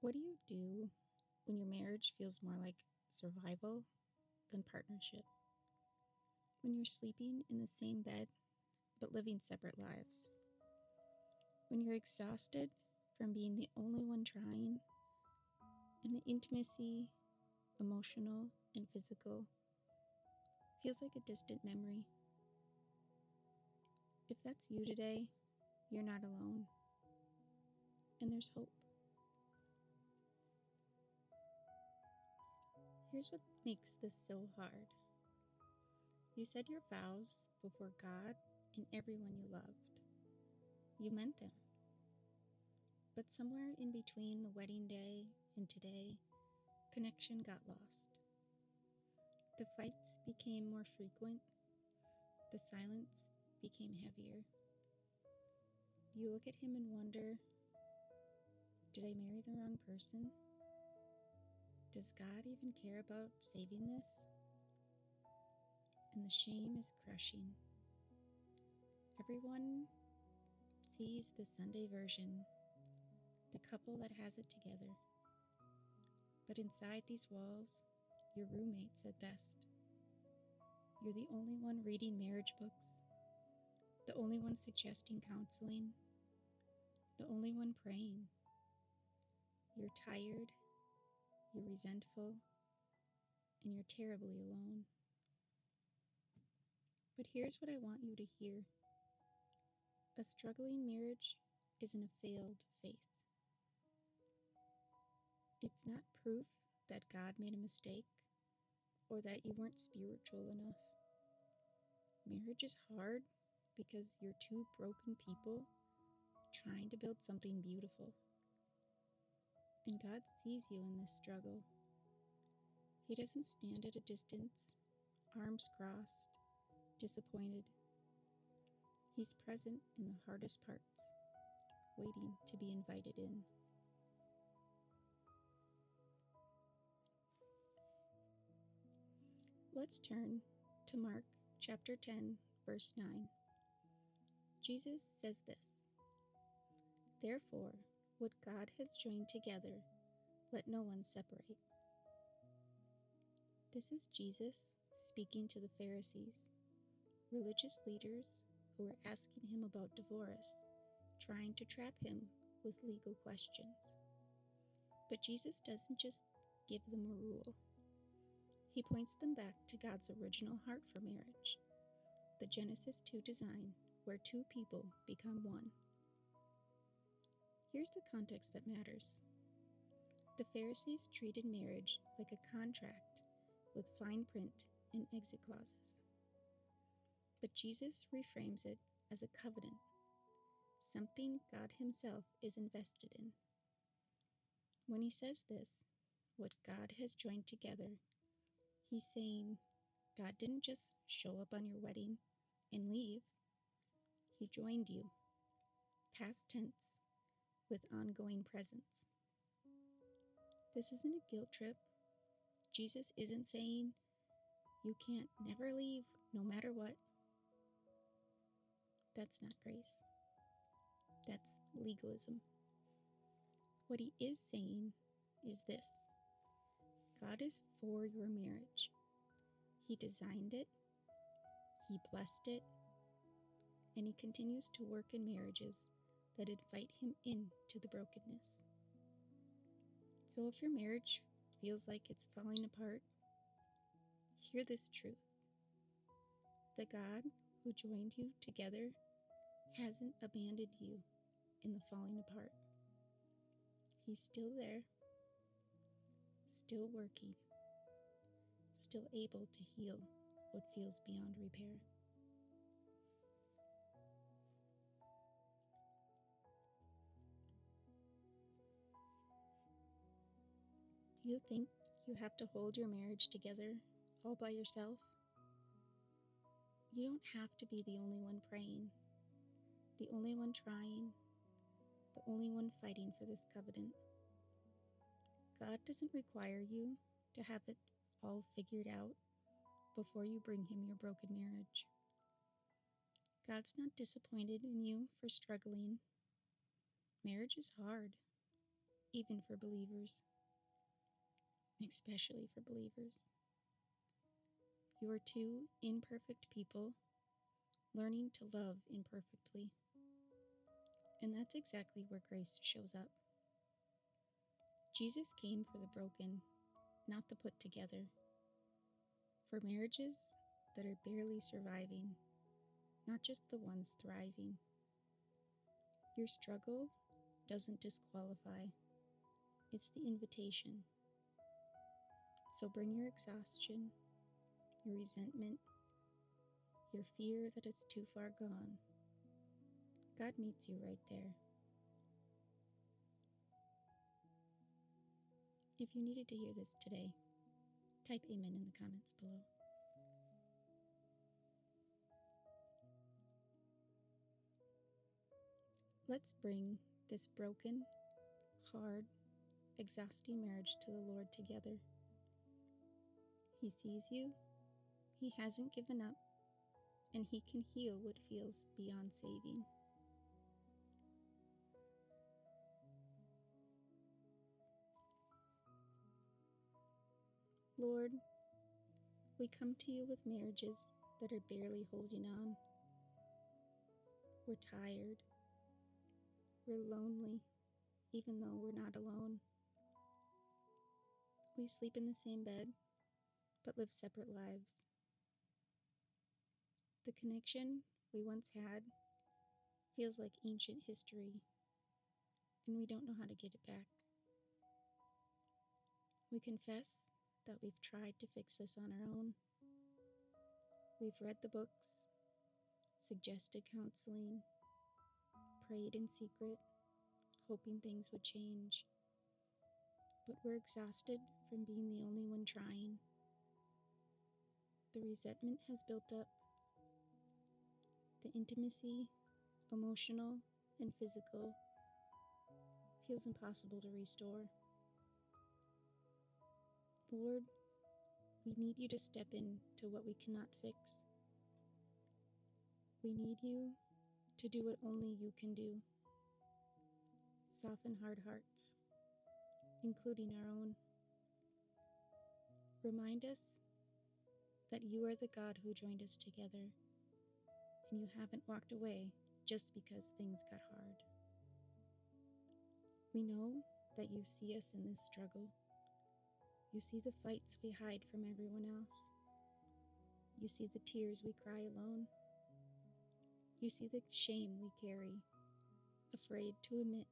What do you do when your marriage feels more like survival than partnership? When you're sleeping in the same bed but living separate lives? When you're exhausted from being the only one trying, and the intimacy, emotional and physical, feels like a distant memory? If that's you today, you're not alone, and there's hope. Here's what makes this so hard. You said your vows before God and everyone you loved. You meant them. But somewhere in between the wedding day and today, connection got lost. The fights became more frequent. The silence became heavier. You look at him and wonder, did I marry the wrong person? Does God even care about saving this? And the shame is crushing. Everyone sees the Sunday version, the couple that has it together. But inside these walls, your roommate said best. You're the only one reading marriage books, the only one suggesting counseling, the only one praying. You're tired, you're resentful, and you're terribly alone. But here's what I want you to hear. A struggling marriage isn't a failed faith. It's not proof that God made a mistake or that you weren't spiritual enough. Marriage is hard because you're two broken people trying to build something beautiful. And God sees you in this struggle. He doesn't stand at a distance, arms crossed, disappointed. He's present in the hardest parts, waiting to be invited in. Let's turn to Mark chapter 10, verse 9. Jesus says this, "Therefore, what God has joined together, let no one separate." This is Jesus speaking to the Pharisees, religious leaders who were asking him about divorce, trying to trap him with legal questions. But Jesus doesn't just give them a rule. He points them back to God's original heart for marriage, the Genesis 2 design where two people become one. Here's the context that matters. The Pharisees treated marriage like a contract with fine print and exit clauses. But Jesus reframes it as a covenant, something God Himself is invested in. When He says this, what God has joined together, He's saying God didn't just show up on your wedding and leave. He joined you, past tense, with ongoing presence. This isn't a guilt trip. Jesus isn't saying you can't never leave no matter what. That's not grace. That's legalism. What He is saying is this: God is for your marriage. He designed it, He blessed it, and He continues to work in marriages that invite Him into the brokenness. So if your marriage feels like it's falling apart, hear this truth. The God who joined you together hasn't abandoned you in the falling apart. He's still there, still working, still able to heal what feels beyond repair. Do you think you have to hold your marriage together all by yourself? You don't have to be the only one praying, the only one trying, the only one fighting for this covenant. God doesn't require you to have it all figured out before you bring Him your broken marriage. God's not disappointed in you for struggling. Marriage is hard, even for believers, especially for believers. You are two imperfect people learning to love imperfectly. And that's exactly where grace shows up. Jesus came for the broken, not the put together. For marriages that are barely surviving, not just the ones thriving. Your struggle doesn't disqualify, it's the invitation. So bring your exhaustion, your resentment, your fear that it's too far gone. God meets you right there. If you needed to hear this today, type amen in the comments below. Let's bring this broken, hard, exhausting marriage to the Lord together. He sees you, He hasn't given up, and He can heal what feels beyond saving. Lord, we come to you with marriages that are barely holding on. We're tired. We're lonely, even though we're not alone. We sleep in the same bed, but live separate lives. The connection we once had feels like ancient history, and we don't know how to get it back. We confess that we've tried to fix this on our own. We've read the books, suggested counseling, prayed in secret, hoping things would change. But we're exhausted from being the only one trying. The resentment has built up. The intimacy, emotional and physical, feels impossible to restore. Lord, we need you to step into what we cannot fix. We need you to do what only you can do. Soften hard hearts, including our own. Remind us that you are the God who joined us together, and you haven't walked away just because things got hard. We know that you see us in this struggle. You see the fights we hide from everyone else. You see the tears we cry alone. You see the shame we carry, afraid to admit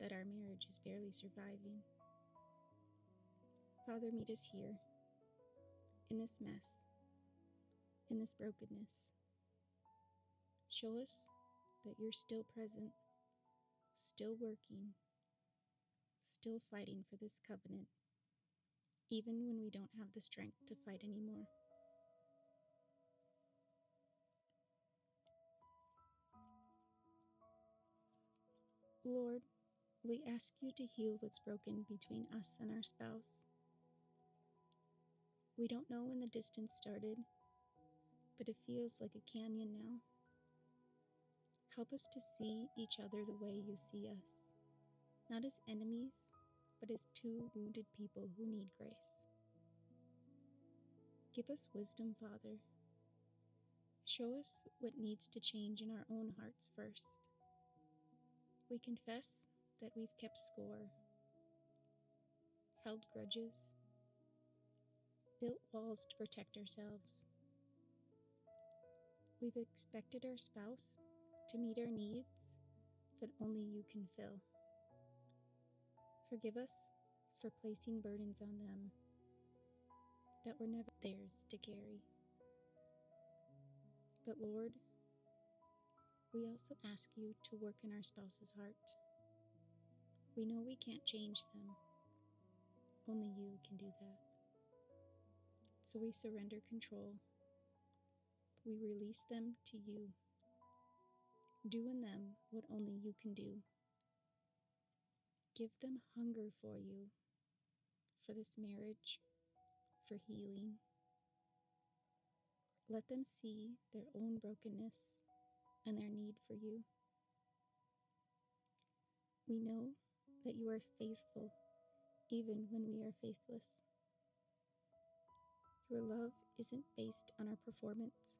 that our marriage is barely surviving. Father, meet us here, in this mess, in this brokenness. Show us that you're still present, still working, still fighting for this covenant, even when we don't have the strength to fight anymore. Lord, we ask you to heal what's broken between us and our spouse. We don't know when the distance started, but it feels like a canyon now. Help us to see each other the way you see us, not as enemies, but as two wounded people who need grace. Give us wisdom, Father. Show us what needs to change in our own hearts first. We confess that we've kept score, held grudges, built walls to protect ourselves. We've expected our spouse to meet our needs that only you can fill. Forgive us for placing burdens on them that were never theirs to carry. But Lord, we also ask you to work in our spouse's heart. We know we can't change them. Only you can do that. So we surrender control. We release them to you. Do in them what only you can do. Give them hunger for you, for this marriage, for healing. Let them see their own brokenness and their need for you. We know that you are faithful even when we are faithless. Your love isn't based on our performance.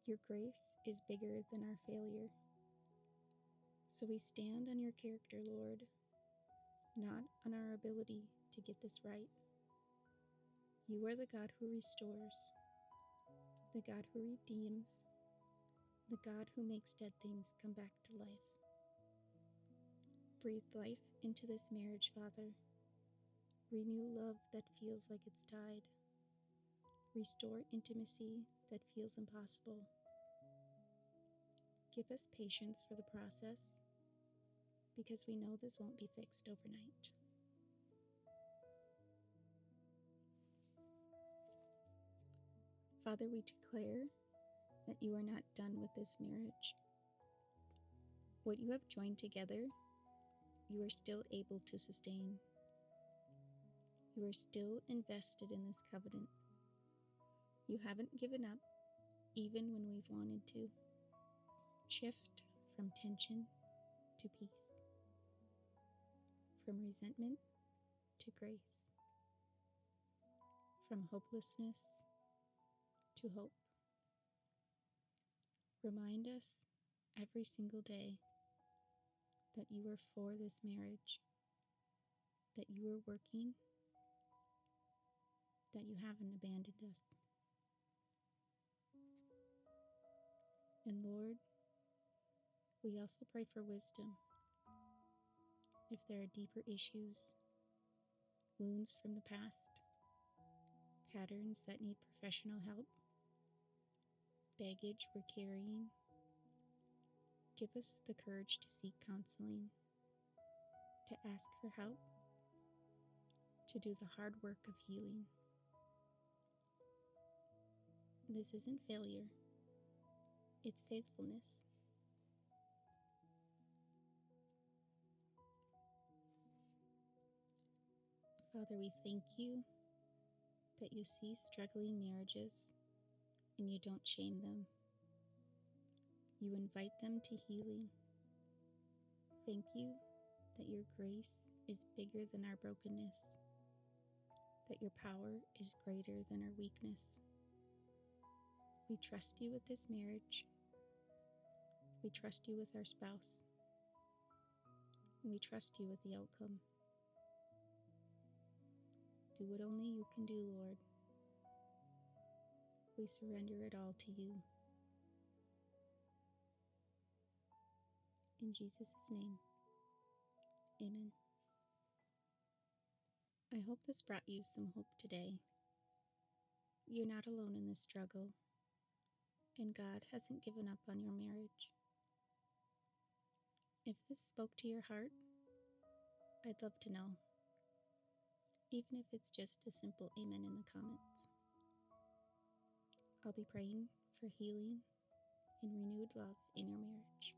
Your grace is bigger than our failure. So we stand on your character, Lord, not on our ability to get this right. You are the God who restores, the God who redeems, the God who makes dead things come back to life. Breathe life into this marriage, Father. Renew love that feels like it's died. Restore intimacy that feels impossible. Give us patience for the process, because we know this won't be fixed overnight. Father, we declare that you are not done with this marriage. What you have joined together, you are still able to sustain. You are still invested in this covenant. You haven't given up, even when we've wanted to. Shift from tension to peace, from resentment to grace, from hopelessness to hope. Remind us every single day that you are for this marriage, that you are working, that you haven't abandoned us. And Lord, we also pray for wisdom. If there are deeper issues, wounds from the past, patterns that need professional help, baggage we're carrying, give us the courage to seek counseling, to ask for help, to do the hard work of healing. This isn't failure, it's faithfulness. Father, we thank you that you see struggling marriages and you don't shame them. You invite them to healing. Thank you that your grace is bigger than our brokenness, that your power is greater than our weakness. We trust you with this marriage. We trust you with our spouse. We trust you with the outcome. Do what only you can do, Lord. We surrender it all to you. In Jesus' name, amen. I hope this brought you some hope today. You're not alone in this struggle, and God hasn't given up on your marriage. If this spoke to your heart, I'd love to know, even if it's just a simple amen in the comments. I'll be praying for healing and renewed love in your marriage.